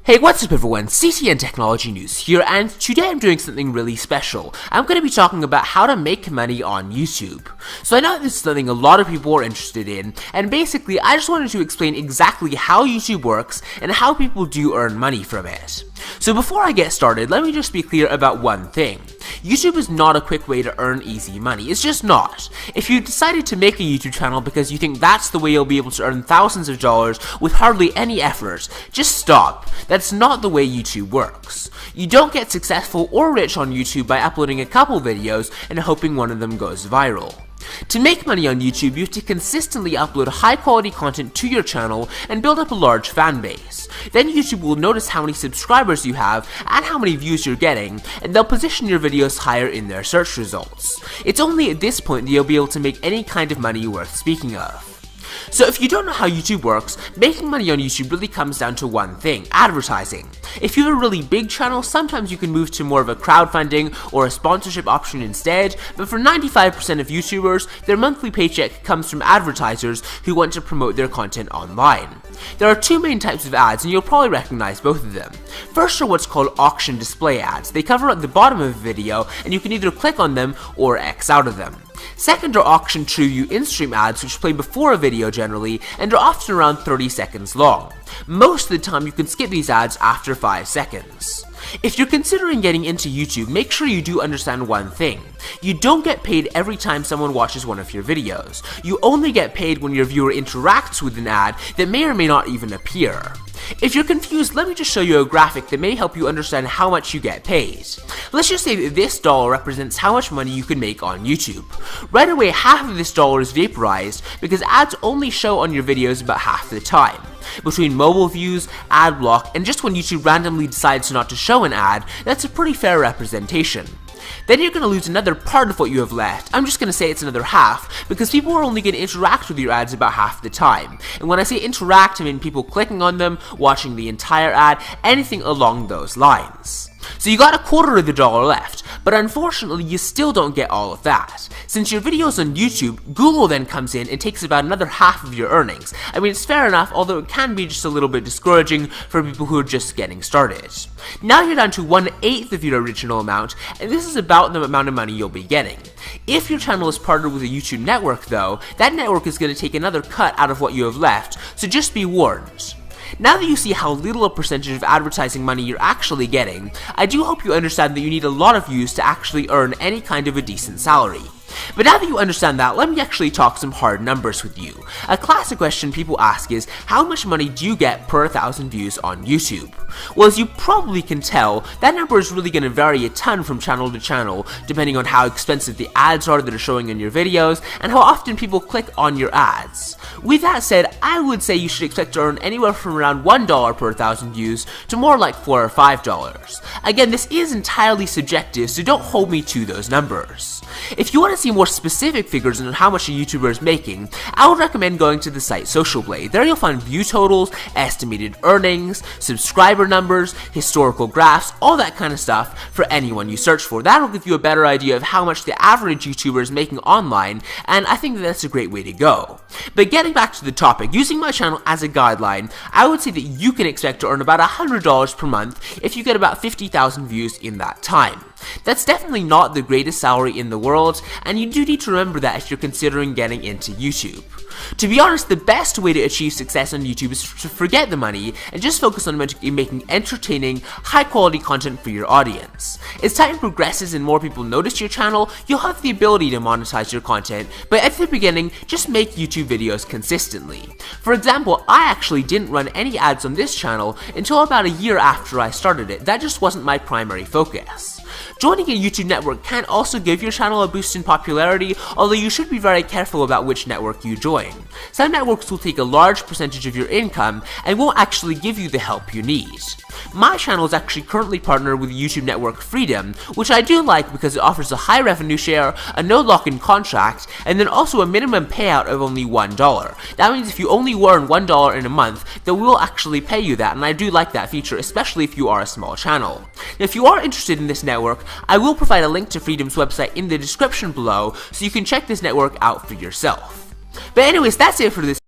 Hey, what's up everyone, CTN Technology News here, and today I'm doing something really special. I'm going to be talking about how to make money on YouTube. So I know this is something a lot of people are interested in, and basically I just wanted to explain exactly how YouTube works and how people do earn money from it. So before I get started, let me just be clear about one thing. YouTube is not a quick way to earn easy money, it's just not. If you decided to make a YouTube channel because you think that's the way you'll be able to earn thousands of dollars with hardly any effort, just stop. That's not the way YouTube works. You don't get successful or rich on YouTube by uploading a couple videos and hoping one of them goes viral. To make money on YouTube, you have to consistently upload high quality content to your channel and build up a large fan base. Then YouTube will notice how many subscribers you have and how many views you're getting, and they'll position your videos higher in their search results. It's only at this point that you'll be able to make any kind of money worth speaking of. So if you don't know how YouTube works, making money on YouTube really comes down to one thing: advertising. If you have a really big channel, sometimes you can move to more of a crowdfunding or a sponsorship option instead, but for 95% of YouTubers, their monthly paycheck comes from advertisers who want to promote their content online. There are two main types of ads, and you'll probably recognize both of them. First are what's called auction display ads. They cover at the bottom of a video, and you can either click on them or X out of them. Second are auction TrueView in-stream ads, which play before a video generally, and are often around 30 seconds long. Most of the time you can skip these ads after 5 seconds. If you're considering getting into YouTube, make sure you do understand one thing. You don't get paid every time someone watches one of your videos. You only get paid when your viewer interacts with an ad that may or may not even appear. If you're confused, let me just show you a graphic that may help you understand how much you get paid. Let's just say that this dollar represents how much money you can make on YouTube. Right away, half of this dollar is vaporized because ads only show on your videos about half the time. Between mobile views, ad block, and just when YouTube randomly decides not to show an ad, that's a pretty fair representation. Then you're going to lose another part of what you have left. I'm just going to say it's another half, because people are only going to interact with your ads about half the time. And when I say interact, I mean people clicking on them, watching the entire ad, anything along those lines. So you got a quarter of the dollar left, but unfortunately you still don't get all of that. Since your video's on YouTube, Google then comes in and takes about another half of your earnings. I mean, it's fair enough, although it can be just a little bit discouraging for people who are just getting started. Now you're down to 1/8 of your original amount, and this is about the amount of money you'll be getting. If your channel is partnered with a YouTube network though, that network is going to take another cut out of what you have left, so just be warned. Now that you see how little a percentage of advertising money you're actually getting, I do hope you understand that you need a lot of views to actually earn any kind of a decent salary. But now that you understand that, let me actually talk some hard numbers with you. A classic question people ask is, how much money do you get per 1,000 views on YouTube? Well, as you probably can tell, that number is really going to vary a ton from channel to channel, depending on how expensive the ads are that are showing in your videos, and how often people click on your ads. With that said, I would say you should expect to earn anywhere from around $1 per 1,000 views to more like $4 or $5. Again, this is entirely subjective, so don't hold me to those numbers. If you want to see more specific figures on how much a YouTuber is making, I would recommend going to the site Social Blade. There you'll find view totals, estimated earnings, subscriber numbers, historical graphs, all that kind of stuff for anyone you search for. That'll give you a better idea of how much the average YouTuber is making online, and I think that that's a great way to go. But getting back to the topic, using my channel as a guideline, I would say that you can expect to earn about $100 per month if you get about 50,000 views in that time. That's definitely not the greatest salary in the world, and you do need to remember that if you're considering getting into YouTube. To be honest, the best way to achieve success on YouTube is to forget the money and just focus on making entertaining, high-quality content for your audience. As time progresses and more people notice your channel, you'll have the ability to monetize your content, but at the beginning, just make YouTube videos consistently. For example, I actually didn't run any ads on this channel until about a year after I started it. That just wasn't my primary focus. Joining a YouTube network can also give your channel a boost in popularity, although you should be very careful about which network you join. Some networks will take a large percentage of your income and won't actually give you the help you need. My channel is actually currently partnered with YouTube network Freedom, which I do like because it offers a high revenue share, a no lock-in contract, and then also a minimum payout of only $1. That means if you only earn $1 in a month, they will actually pay you that, and I do like that feature, especially if you are a small channel. Now, if you are interested in this network, I will provide a link to Freedom's website in the description below, so you can check this network out for yourself. But anyways, that's it for this